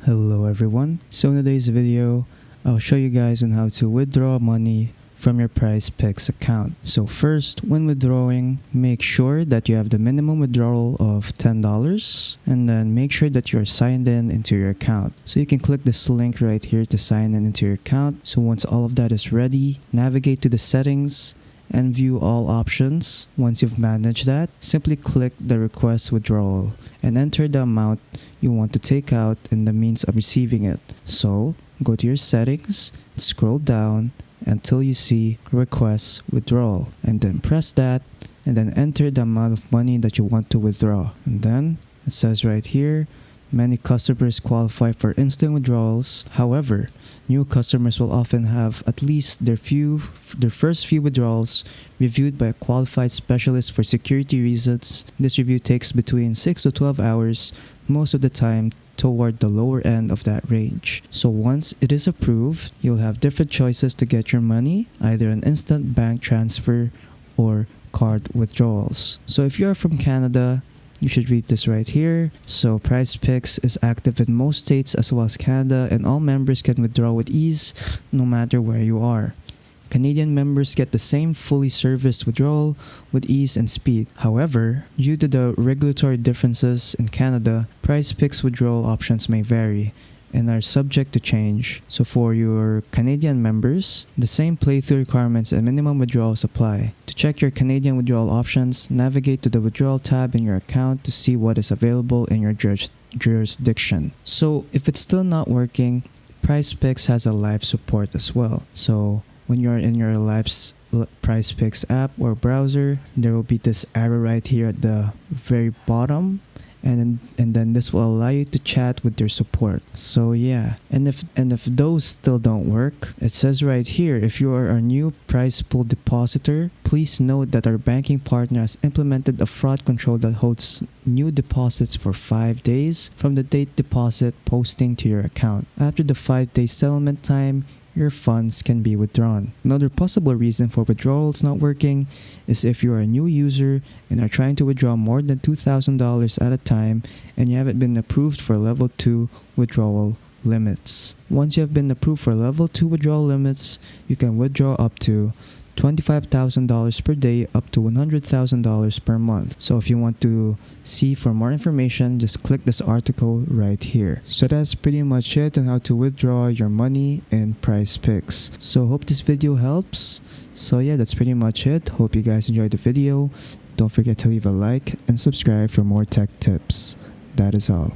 Hello everyone. So in today's video, I'll show you guys on how to withdraw money from your Prizepicks account. So first, when withdrawing, make sure that you have the minimum withdrawal of $10 and then make sure that you're signed in into your account. So you can click this link right here to sign in into your account. So once all of that is ready, navigate to the settings and view all options. Once you've managed that, simply click the request withdrawal and enter the amount you want to take out and the means of receiving it. So go to your settings, scroll down until you see request withdrawal and then press that and then enter the amount of money that you want to withdraw. And then it says right here, many customers qualify for instant withdrawals. However, new customers will often have at least their first few withdrawals reviewed by a qualified specialist for security reasons. This review takes between 6 to 12 hours, most of the time toward the lower end of that range. So once it is approved, you'll have different choices to get your money, either an instant bank transfer or card withdrawals. So if you're from Canada, you should read this right here. So Prizepicks is active in most states as well as Canada, and all members can withdraw with ease no matter where you are. Canadian members get the same fully serviced withdrawal with ease and speed. However, due to the regulatory differences in Canada, Prizepicks withdrawal options may vary and are subject to change. So for your Canadian members, the same playthrough requirements and minimum withdrawals apply. To check your Canadian withdrawal options, navigate to the withdrawal tab in your account to see what is available in your jurisdiction. So if it's still not working, Prizepicks has a live support as well. So when you're in your Prizepicks app or browser, there will be this arrow right here at the very bottom. And then this will allow you to chat with their support. So yeah, and if those still don't work, it says right here, if you are a new prize pool depositor, please note that our banking partner has implemented a fraud control that holds new deposits for 5 days from the date deposit posting to your account. After the 5-day settlement time, your funds can be withdrawn. Another possible reason for withdrawals not working is if you are a new user and are trying to withdraw more than $2,000 at a time and you haven't been approved for level 2 withdrawal limits. Once you have been approved for level 2 withdrawal limits, you can withdraw up to $25,000 per day up to $100,000 per month. So if you want to see for more information, just click this article right here. So that's pretty much it on how to withdraw your money in Prizepicks. So hope this video helps. So yeah, that's pretty much it. Hope you guys enjoyed the video. Don't forget to leave a like and subscribe for more tech tips. That is all.